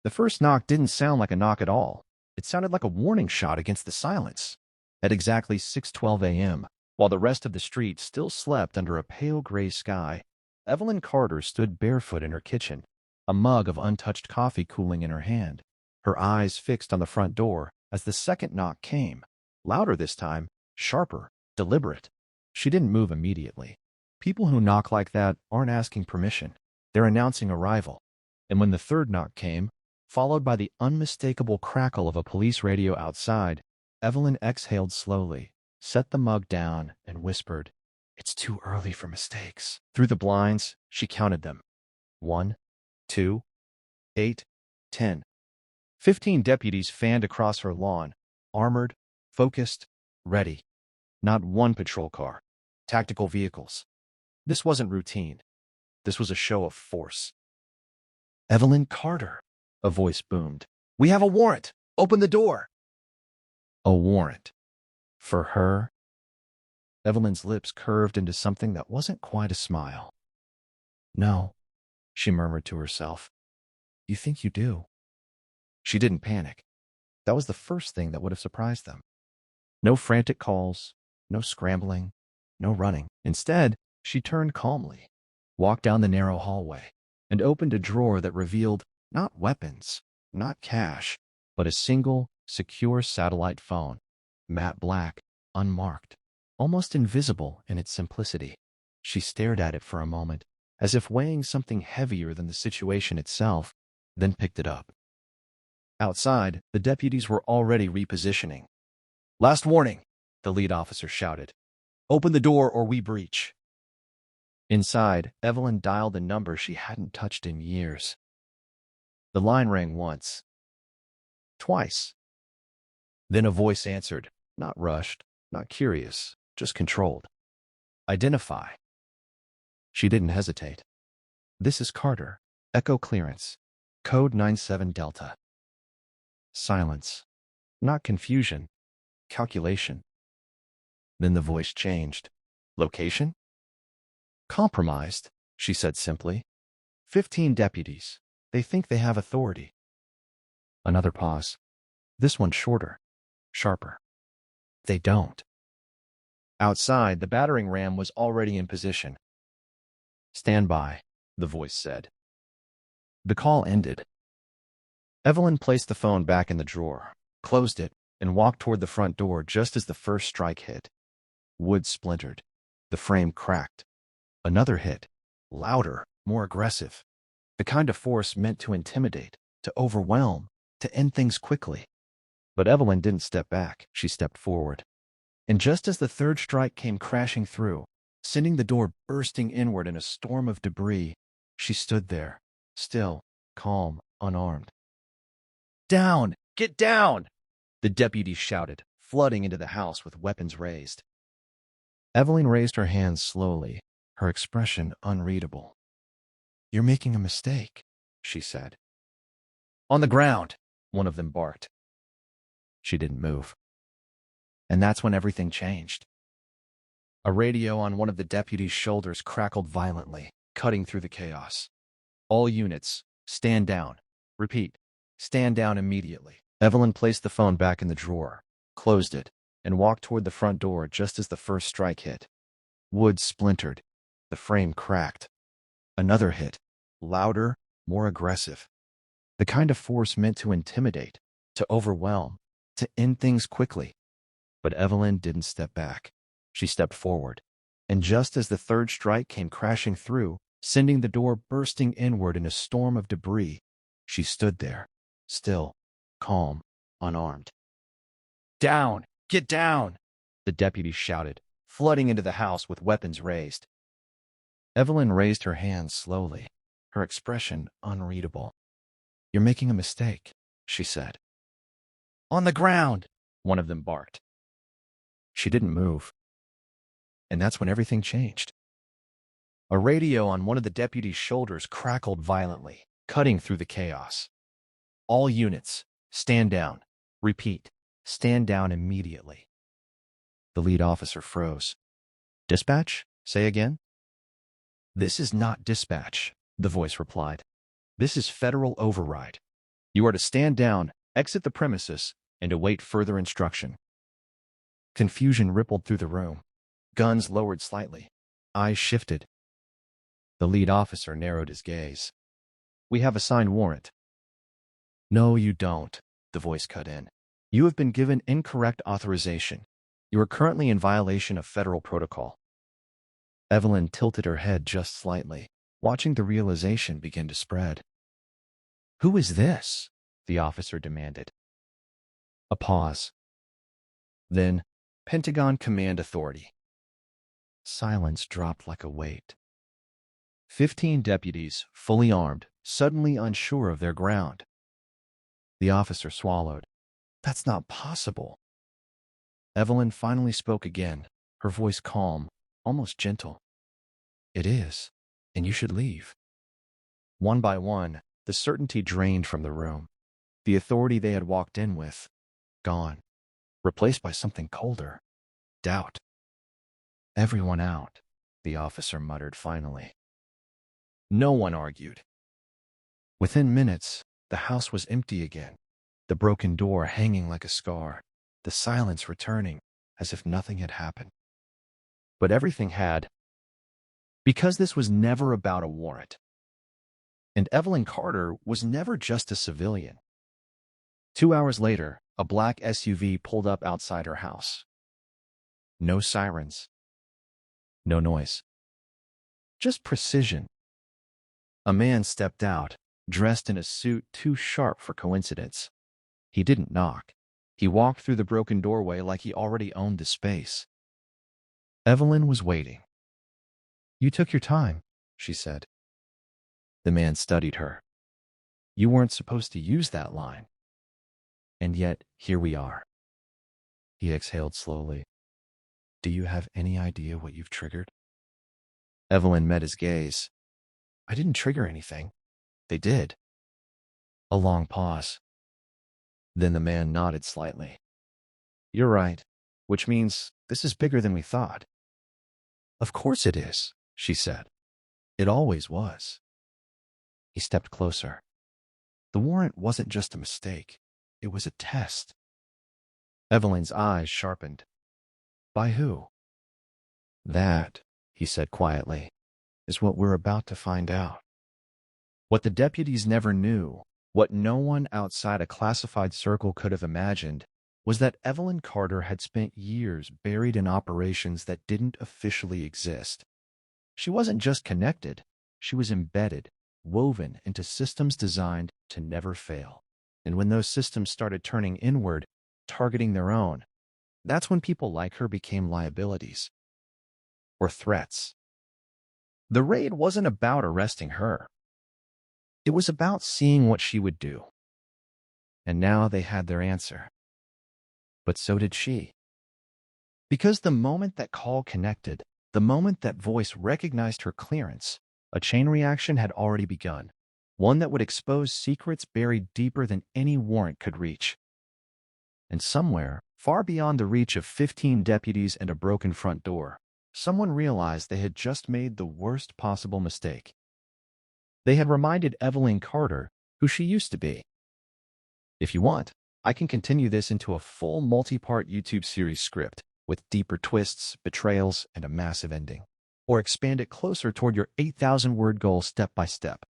The first knock didn't sound like a knock at all. It sounded like a warning shot against the silence. At exactly 6:12 a.m., while the rest of the street still slept under a pale gray sky, Evelyn Carter stood barefoot in her kitchen, a mug of untouched coffee cooling in her hand, her eyes fixed on the front door as the second knock came, louder this time, sharper, deliberate. She didn't move immediately. People who knock like that aren't asking permission. They're announcing arrival. And when the third knock came, followed by the unmistakable crackle of a police radio outside, Evelyn exhaled slowly, set the mug down, and whispered, "It's too early for mistakes." Through the blinds, she counted them. 1, 2, 8, 10. 15 deputies fanned across her lawn, armored, focused, ready. Not one patrol car. Tactical vehicles. This wasn't routine. This was a show of force. "Evelyn Carter," a voice boomed. "We have a warrant. Open the door." A warrant. For her? Evelyn's lips curved into something that wasn't quite a smile. "No," she murmured to herself. "You think you do." She didn't panic. That was the first thing that would have surprised them. No frantic calls, no scrambling, no running. Instead, she turned calmly, walked down the narrow hallway, and opened a drawer that revealed not weapons, not cash, but a single, secure satellite phone, matte black, unmarked, almost invisible in its simplicity. She stared at it for a moment, as if weighing something heavier than the situation itself, then picked it up. Outside, the deputies were already repositioning. "Last warning," the lead officer shouted. "Open the door or we breach." Inside, Evelyn dialed a number she hadn't touched in years. The line rang once. Twice. Then a voice answered, not rushed, not curious, just controlled. "Identify." She didn't hesitate. "This is Carter. Echo clearance. Code 97 Delta." Silence. Not confusion. Calculation. Then the voice changed. "Location?" "Compromised," she said simply. 15 deputies. They think they have authority." Another pause. This one shorter, sharper. "They don't." Outside, the battering ram was already in position. "Stand by," the voice said. The call ended. Evelyn placed the phone back in the drawer, closed it, and walked toward the front door just as the first strike hit. Wood splintered. The frame cracked. Another hit. Louder, more aggressive. The kind of force meant to intimidate, to overwhelm, to end things quickly. But Evelyn didn't step back. She stepped forward. And just as the third strike came crashing through, sending the door bursting inward in a storm of debris, she stood there, still, calm, unarmed. "Down! Get down!" the deputies shouted, flooding into the house with weapons raised. Evelyn raised her hands slowly, her expression unreadable. "You're making a mistake," she said. "On the ground," one of them barked. She didn't move. And that's when everything changed. A radio on one of the deputies' shoulders crackled violently, cutting through the chaos. "All units, stand down. Repeat, stand down immediately." Evelyn placed the phone back in the drawer, closed it, and walked toward the front door just as the first strike hit. Wood splintered. The frame cracked. Another hit, louder, more aggressive. The kind of force meant to intimidate, to overwhelm, to end things quickly. But Evelyn didn't step back. She stepped forward. And just as the third strike came crashing through, sending the door bursting inward in a storm of debris, she stood there, still, calm, unarmed. "Down! Get down!" the deputies shouted, flooding into the house with weapons raised. Evelyn raised her hands slowly, her expression unreadable. "You're making a mistake," she said. "On the ground!" one of them barked. She didn't move. And that's when everything changed. A radio on one of the deputies' shoulders crackled violently, cutting through the chaos. "All units, stand down. Repeat, stand down immediately." The lead officer froze. "Dispatch? Say again?" "This is not dispatch," the voice replied. "This is federal override. You are to stand down, exit the premises, and await further instruction. Confusion rippled through the room. Guns lowered slightly. Eyes shifted. The lead officer narrowed his gaze. We have a signed warrant. No, you don't, the voice cut in. You have been given incorrect authorization. You are currently in violation of federal protocol. Evelyn tilted her head just slightly, watching the realization begin to spread. Who is this? The officer demanded. A pause. Then, Pentagon Command Authority. Silence dropped like a weight. 15 deputies, fully armed, suddenly unsure of their ground. The officer swallowed. That's not possible. Evelyn finally spoke again, her voice calm, almost gentle. It is, and you should leave. One by one, the certainty drained from the room. The authority they had walked in with, gone, replaced by something colder. Doubt. Everyone out, the officer muttered finally. No one argued. Within minutes, the house was empty again, the broken door hanging like a scar, the silence returning as if nothing had happened. But everything had, because this was never about a warrant. And Evelyn Carter was never just a civilian. 2 hours later, a black SUV pulled up outside her house. No sirens. No noise. Just precision. A man stepped out, dressed in a suit too sharp for coincidence. He didn't knock. He walked through the broken doorway like he already owned the space. Evelyn was waiting. You took your time, she said. The man studied her. You weren't supposed to use that line. And yet, here we are. He exhaled slowly. Do you have any idea what you've triggered? Evelyn met his gaze. I didn't trigger anything. They did. A long pause. Then the man nodded slightly. You're right, which means this is bigger than we thought. Of course it is, she said. It always was. He stepped closer. The warrant wasn't just a mistake. It was a test. Evelyn's eyes sharpened. By who? That, he said quietly, is what we're about to find out. What the deputies never knew, what no one outside a classified circle could have imagined, was that Evelyn Carter had spent years buried in operations that didn't officially exist. She wasn't just connected, she was embedded, woven into systems designed to never fail. And when those systems started turning inward, targeting their own, that's when people like her became liabilities. Or threats. The raid wasn't about arresting her. It was about seeing what she would do. And now they had their answer. But so did she. Because the moment that call connected, the moment that voice recognized her clearance, a chain reaction had already begun, one that would expose secrets buried deeper than any warrant could reach. And somewhere, far beyond the reach of 15 deputies and a broken front door, someone realized they had just made the worst possible mistake. They had reminded Evelyn Carter who she used to be. If you want, I can continue this into a full multi-part YouTube series script with deeper twists, betrayals, and a massive ending. Or expand it closer toward your 8,000-word goal step by step.